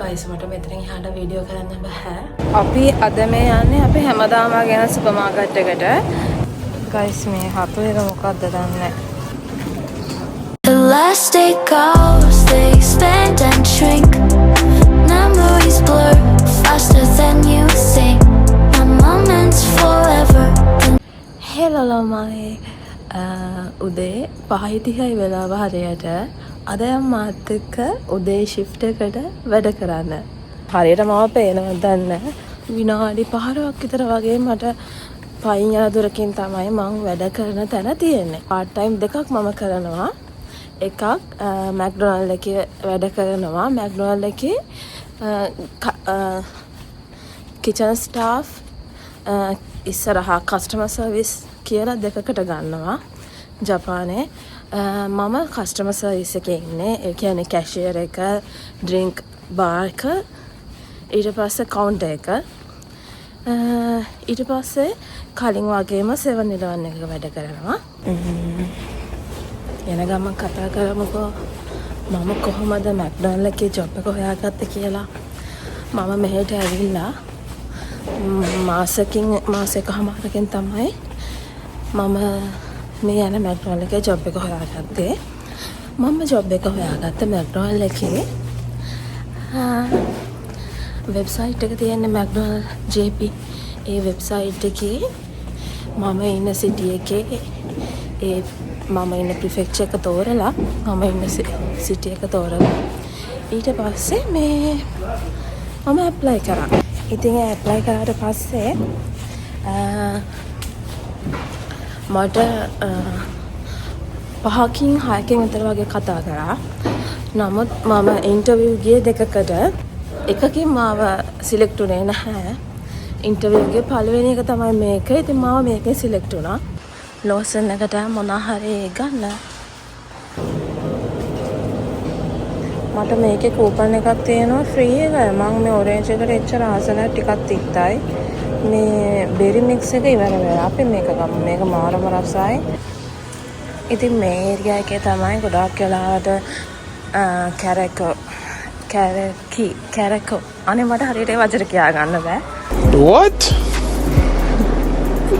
Guys මට මෙතනින් එහාට වීඩියෝ කරන්න බෑ. අපි අද මේ යන්නේ අපි හැමදාම ගෙන සුපර් මාකට් එකට. ගයිස් මේ හතුරේක මොකක්ද දන්නේ. The last day goes, they expand and shrink. Memories blur faster than you think. My moments forever. Hello ළමයි. උදේ 5:30යි වෙලාව හරියට අද මාත් එක්ක උදේ shift එකට වැඩ කරන්න. හරියට මම පේනවද දන්නේ විනාඩි 15ක් විතර වගේ මට පයින් යන දුරකින් තමයි මම වැඩ කරන තැන තියෙන්නේ. part time දෙකක් මම කරනවා. එකක් McDonald එකේ වැඩ කරනවා. McDonald එකේ kitchen staff ඉස්සරහා customer service කියලා දෙකකට ගන්නවා ජපානයේ. මම කස්ටමර් සර්විස් එකේ ඉන්නේ. ඒ කියන්නේ කැෂියර් එක, ඩ්‍රින්ක් බාර් එක, ඊට පස්සේ කවුන්ටර් එක. ඊට පස්සේ කලින් වගේම 7-Eleven එකක වැඩ කරනවා. එන ගමන් කතා කරමුකෝ. මම කොහොමද McDonald එකේ ජොබ් එක හොයාගත්තේ කියලා. මම මෙහෙට ඇවිල්ලා මාසෙකමාරකින් තමයි මම මේ යන McDonald එකේ ජොබ් එක හොයාගත්තේ. මම ජොබ් එක හොයාගත්තේ McDonald එකේ වෙබ්සයිට් එක තියෙන McDonald JP. ඒ වෙබ්සයිට් එකේ මම ඉන්න සිටි එකේ මම ඉන්න ප්‍රිෆෙක්චර් එක තෝරලා මම ඉන්න සිටි එක තෝරලා ඊට පස්සේ මම ඇප්ලයි කරා. ඉතින් ඇප්ලයි කරාට පස්සේ මට 5කින් 6කින් විතර වගේ කතා කරා. නමුත් මම ඉන්ටර්විව් ගියේ දෙකකට. එකකින් මාව සිලෙක්ට් උනේ නැහැ. ඉන්ටර්විව් ගියේ පළවෙනි එක තමයි මේක. ඉතින් මාව මේකෙන් සිලෙක්ට් වුණා. ලෝසන් එකට මොනවා හරි ගන්න. මට මේකේ කූපන් එකක් තියෙනවා ෆ්‍රී එක. මම මේ ඔරේන්ජ් එකට එච්චර ආස නැහැ, ටිකක් තිත්තයි. මේ බෙරි මික්ස් එක ඉවර වෙලා අපි මේක ගමු. මේක මාරම රසයි. ඉතින් මේ ඒරියා එකේ තමයි ගොඩාක් වෙලාවට කැරකෝ අනේ මට හරියට ඒ වචන කියා ගන්න බෑ. What?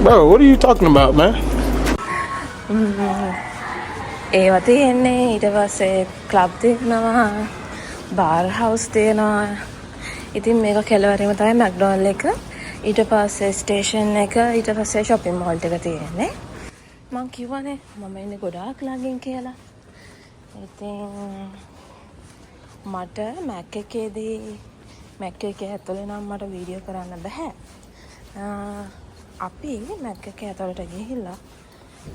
Bro, what are you talking about, man? ඒවා තියෙන්නේ. ඊට පස්සේ ක්ලබ් තියෙනවා, බාර් හවුස් තියෙනවා. ඉතින් මේක කෙළවරේම තමයි McDonald එක. ඊට පස්සේ ස්ටේෂන් එක, ඊට පස්සේ shopping mall එක තියෙන්නේ. මං කිව්වනේ මම ඉන්නේ ගොඩාක් ළඟින් කියලා. ඉතින් මට Mac එකේ ඇතුලේ නම් මට වීඩියෝ කරන්න බෑ. අපි Mac එකේ ඇතුලට ගිහිල්ලා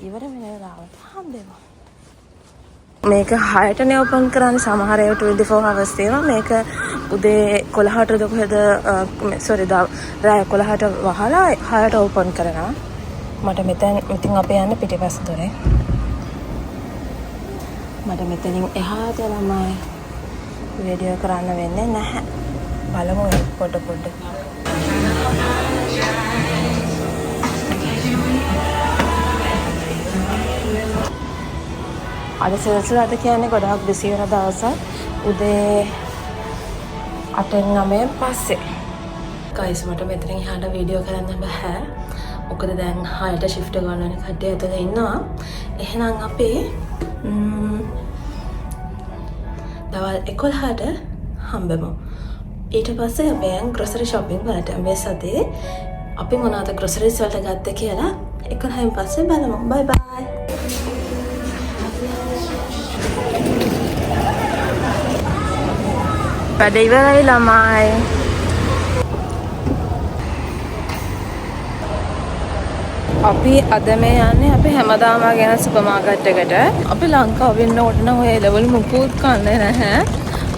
ඉවර වෙන වෙලාවට හම්බෙමු. මේක 6ටනේ ඕපන් කරන්නේ. සමහර ඒවා 24 hours තියෙනවා. මේක උදේ 11ට කොහෙද රාය 11ට වහලා 6ට ඕපන් කරනවා. මට මෙතන අපි යන්නේ පිටිපස්ස දොරේ. මට මෙතනින් එහාට ළමයි වීඩියෝ කරන්න වෙන්නේ නැහැ. බලමු පොඩ. අද සෙල්සියස් කියන්නේ ගොඩාක් බිසි වෙන දවසක්. උදේ 8-9 පස්සේ. ගයිස් මට මෙතනින් එහාට වීඩියෝ කරන්න බෑ. මොකද දැන් 6ට shift ගන්න කට්ටිය ඇතුලේ ඉන්නවා. එහෙනම් අපි දවල් 11ට හම්බෙමු. ඊට පස්සේ අපි යන් grocery shopping වලට මේ සතියේ අපි මොනවද groceries වලට ගත්තේ කියලා 11න් පස්සේ බලමු. bye bye. වැඩ ඉවරයි ළමයි. අපි අද මේ යන්නේ අපි හැමදාම ගෙන සුපර් මාකට් එකට. අපි ලංකාවේ ඉන්න කොට නම් ඔය ලෙවල් මුකුත් කන්නේ නැහැ.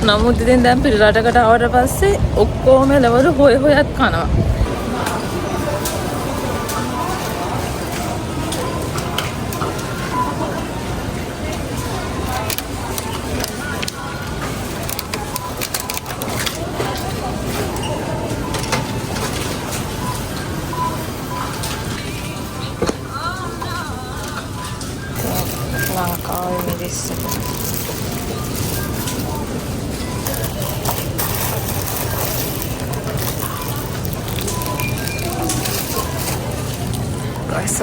නමුත් ඉතින් දැන් පිටරටකට ආවට පස්සේ ඔක්කොම ලෙවල් හොයත් කනවා. ලංකාවේ මිනිස්සු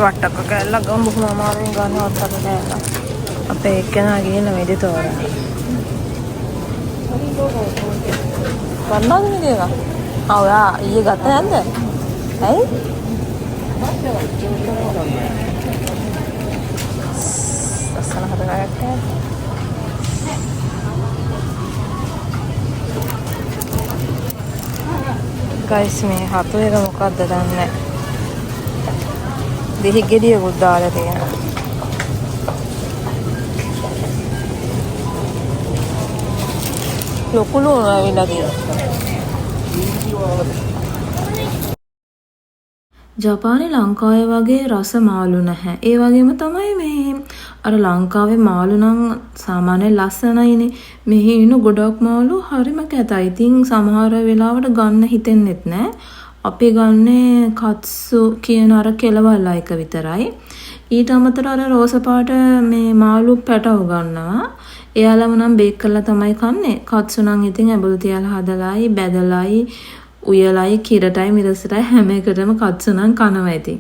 වට්ටක්ක කෑල්ලක් ගමු බොහොම අමාරුවෙන් ගන්න වට්ටක්ක කෑල්ල. අපේ එක්කෙනා ගිහින් මෙඩි තෝරන. ගන්නවද මේ දේක? ඔයා ඊයේ ගත්ත නැද්ද? ඇයි? ලස්සන හදලා ගයිස් මේ හතු එක මොකක්ද දන්නේ දෙහි ගෙඩියකුත් දාලා තියෙනවා ලොකු ලුණු ඇවිල්ලා තියෙනවා ජපානයේ ලංකාවේ වගේ රස මාළු නැහැ. ඒ වගේම තමයි මේ අර ලංකාවේ මාළු නම් සාමාන්‍යයෙන් ලස්සනයිනේ. මෙහි ඉන්න ගොඩක් මාළු හරිම කැතයි. ඉතින් සමහර වෙලාවට ගන්න හිතෙන්නෙත් නැහැ. අපි ගන්නේ කත්සු කියන අර කෙලවල්ල එක විතරයි. ඊට අමතරව අර රෝස පාට මේ මාළු පැටව ගන්නවා. එයාලම නම් බේක් කරලා තමයි කන්නේ. කත්සු නම් ඉතින් ඇඹුල් තියලා හදලායි බැදලායි උයලයි කිරටයි මිරසටයි හැම එකටම කත්සු නම් කනවා ඉතින්.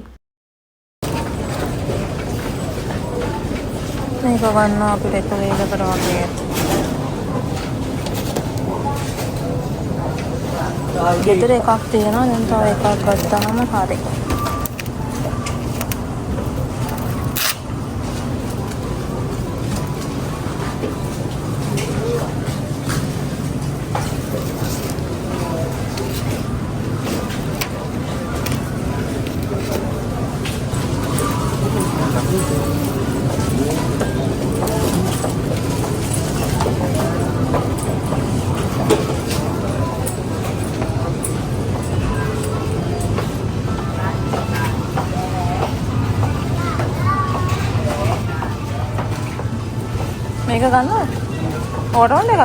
මේක ගන්නවා අපිට එක වේලකට වගේ. ගෙදර එකක් තියෙනවා දැන් තව එකක් ගත්තාම හරි. මේක ගන්නවද? ඕටෝන් එක.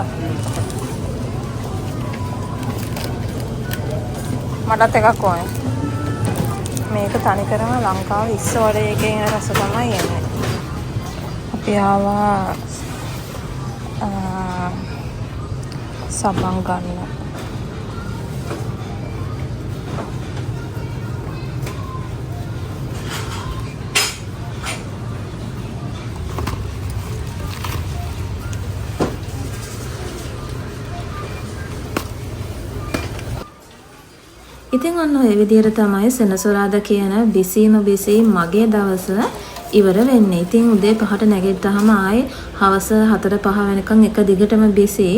මටත් එකක් ඕනේ. මේක තනිකරම ලංකාවේ ඉස්සෝඩේ එකෙන් රස තමයි එන්නේ. අපි ආවා සබන් ගන්න. ඉතින් ඔන්න ඔය විදිහට තමයි සෙනසුරාදා කියන බිසීම මගේ දවස ඉවර වෙන්නේ. ඉතින් උදේ 5ට නැගිට්ටාම ආයේ හවස 4-5 වෙනකන් එක දිගටම බිසි.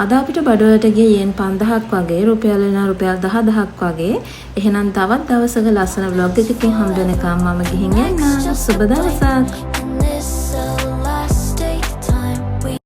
අද අපිට බඩවලට ගිය යෙන් 5000ක් වගේ රුපියල් 10000ක් වගේ. එහෙනම් තවත් දවසක ලස්සන vlog එකකින් හම්බ වෙනකම් මම ගිහින් යනවා. සුබ දවසක්.